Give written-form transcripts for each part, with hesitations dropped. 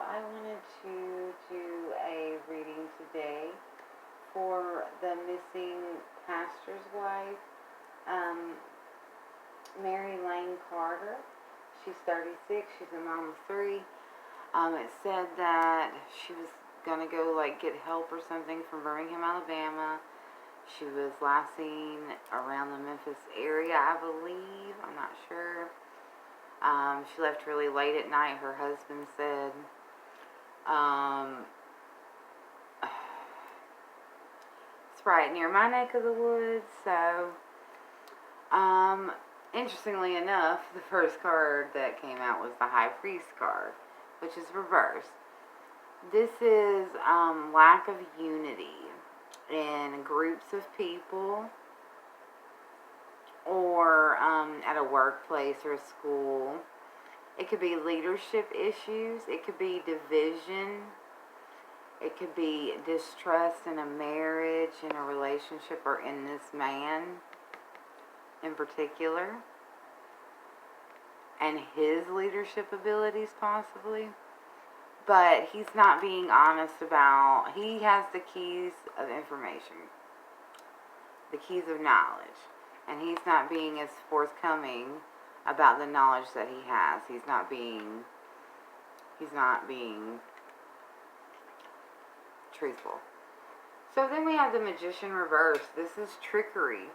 I wanted to do a reading today for the missing pastor's wife, um, Marilane Carter. She's 36. She's a mom of 3. It said that she was gonna go get help or something from Birmingham, Alabama. She was last seen around the Memphis area, I believe. I'm not sure. She left really late at night, her husband said. It's right near my neck of the woods, so, interestingly enough, the first card that came out was the High Priest card, which is reversed. This is, lack of unity in groups of people, or at a workplace or a school. It could be leadership issues. It could be division. It could be distrust in a marriage, in a relationship, or in this man in particular, and his leadership abilities possibly. But he's not being honest about, he has the keys of information, the keys of knowledge, and he's not being as forthcoming about the knowledge that he has. He's not being truthful. So then we have the Magician reverse. This is trickery.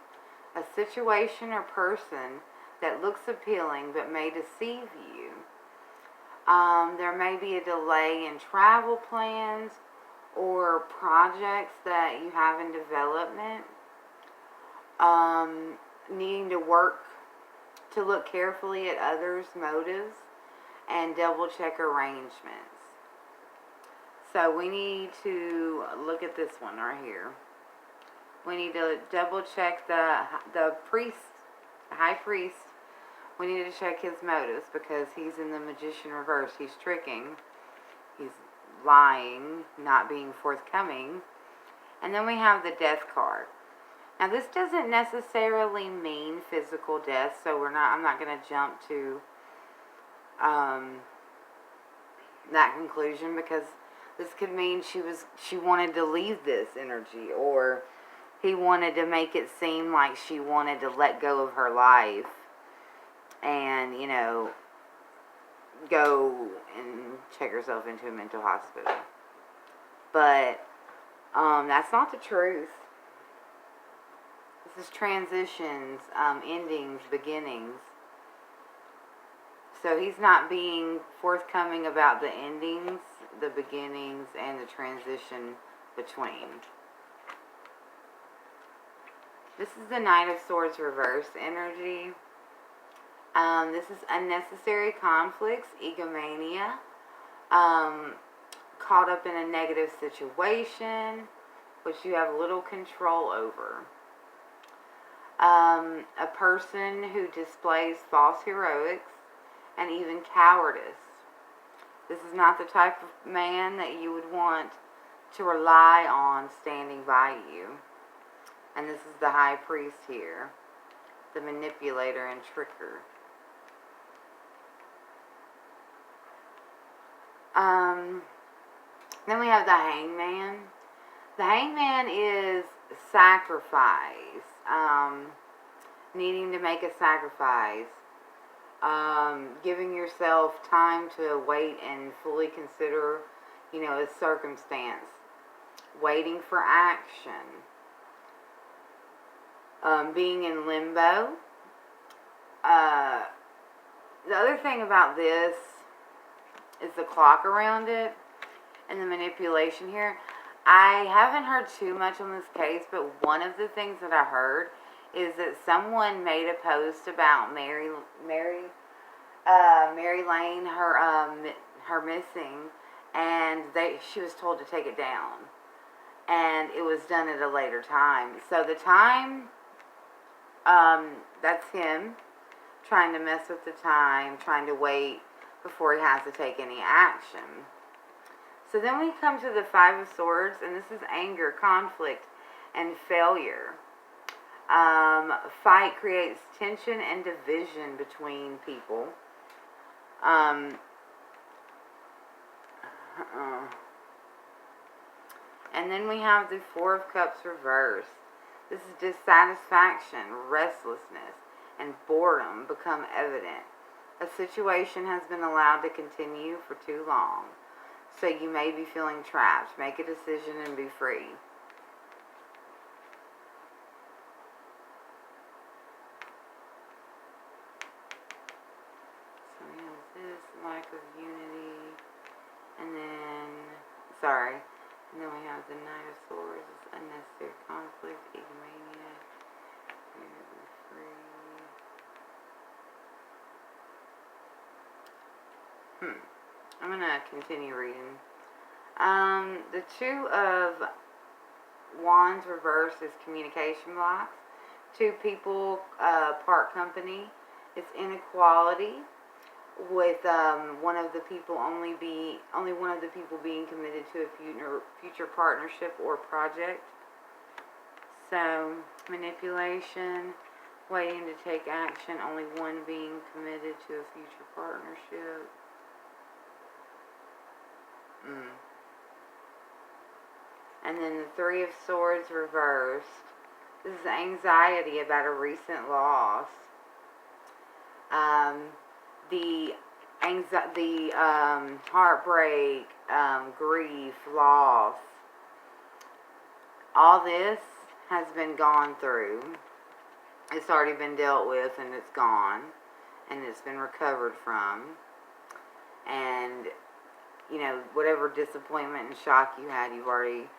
A situation or person that looks appealing but may deceive you. There may be a delay in travel plans or projects that you have in development. Needing to look carefully at others' motives and double check arrangements. So we need to look at this one right here. We need to double check the priest, the high priest. We need to check his motives because he's in the Magician reverse. He's tricking. He's lying, not being forthcoming. And then we have the Death card. Now this doesn't necessarily mean physical death, so I'm not going to jump to that conclusion, because this could mean she wanted to leave this energy, or he wanted to make it seem like she wanted to let go of her life and, go and check herself into a mental hospital. But that's not the truth. This is transitions, endings, beginnings. So he's not being forthcoming about the endings, the beginnings, and the transition between. This is the Knight of Swords reverse energy. This is unnecessary conflicts, egomania, caught up in a negative situation, which you have little control over. A person who displays false heroics and even cowardice. This is not the type of man that you would want to rely on standing by you. And this is the High Priest here, the manipulator and tricker. Then we have the Hangman. The Hangman is sacrifice, needing to make a sacrifice, giving yourself time to wait and fully consider, a circumstance, waiting for action, being in limbo. The other thing about this is the clock around it and the manipulation here. I haven't heard too much on this case, but one of the things that I heard is that someone made a post about Mary Lane, her missing, and she was told to take it down, and it was done at a later time. So the time, that's him trying to mess with the time, trying to wait before he has to take any action. So then we come to the Five of Swords, and this is anger, conflict, and failure. Fight creates tension and division between people. And then we have the Four of Cups reversed. This is dissatisfaction, restlessness, and boredom become evident. A situation has been allowed to continue for too long, so you may be feeling trapped. Make a decision and be free. So we have this lack of unity, and then, and then we have the Knight of Swords, unnecessary conflict, egomania, free. I'm going to continue reading. The Two of Wands reversed is communication blocks. Two people part company. It's inequality, with only one of the people being committed to a future partnership or project. So manipulation, waiting to take action, only one being committed to a future partnership. And then the Three of Swords reversed. This is anxiety about a recent loss. The heartbreak, grief, loss. All this has been gone through. It's already been dealt with, and it's gone, and it's been recovered from. And whatever disappointment and shock you had, you've already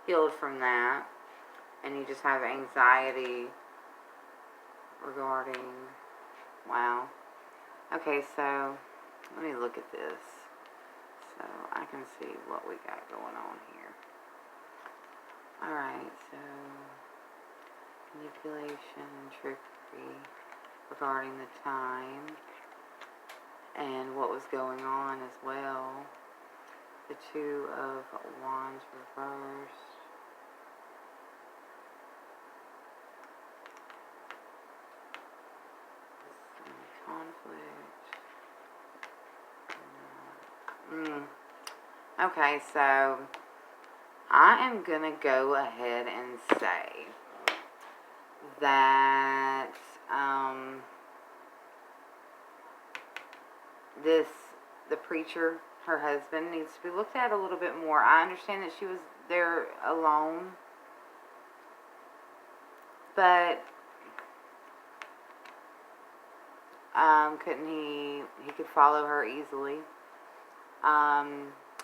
healed from that, and you just have anxiety regarding, wow. Okay, so let me look at this so I can see what we got going on here. Alright, so manipulation, trickery regarding the time and what was going on as well. The Two of Wands reversed. Conflict. Okay, so I am gonna go ahead and say that the preacher, her husband, needs to be looked at a little bit more. I understand that she was there alone, but couldn't he could follow her easily.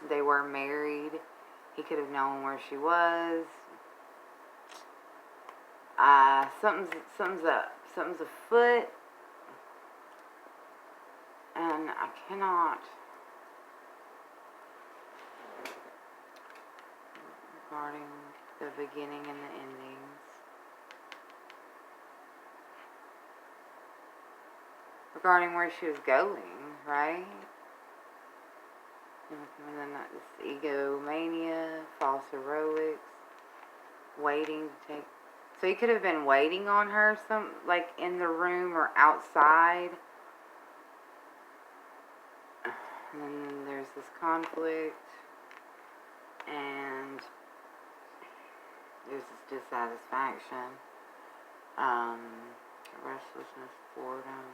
They were married. He could have known where she was. Something's up. Something's afoot. And I cannot. Regarding the beginning and the endings. Regarding where she was going, right? And then this egomania, false heroics, waiting to take. So he could have been waiting on her, like in the room or outside. And then there's this conflict, and there's this dissatisfaction, restlessness, boredom.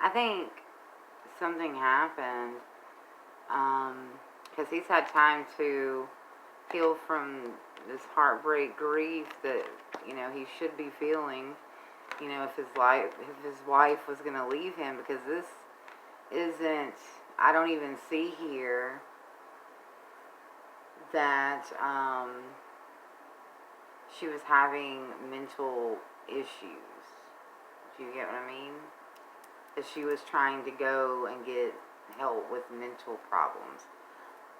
I think something happened, because he's had time to heal from this heartbreak, grief that, he should be feeling, if his wife was going to leave him, because this isn't, I don't even see here that, she was having mental issues. Do you get what I mean? That she was trying to go and get help with mental problems.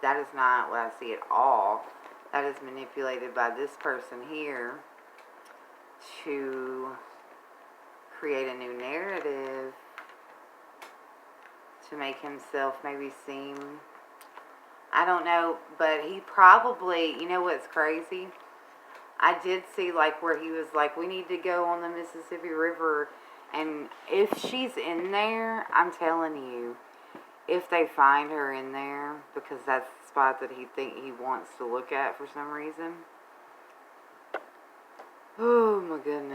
That is not what I see at all. That is manipulated by this person here to create a new narrative to make himself maybe seem, I don't know, but he probably, you know what's crazy? I did see like where he was like, we need to go on the Mississippi River, and if she's in there, I'm telling you, if they find her in there, because that's the spot that he wants to look at for some reason. Oh my goodness.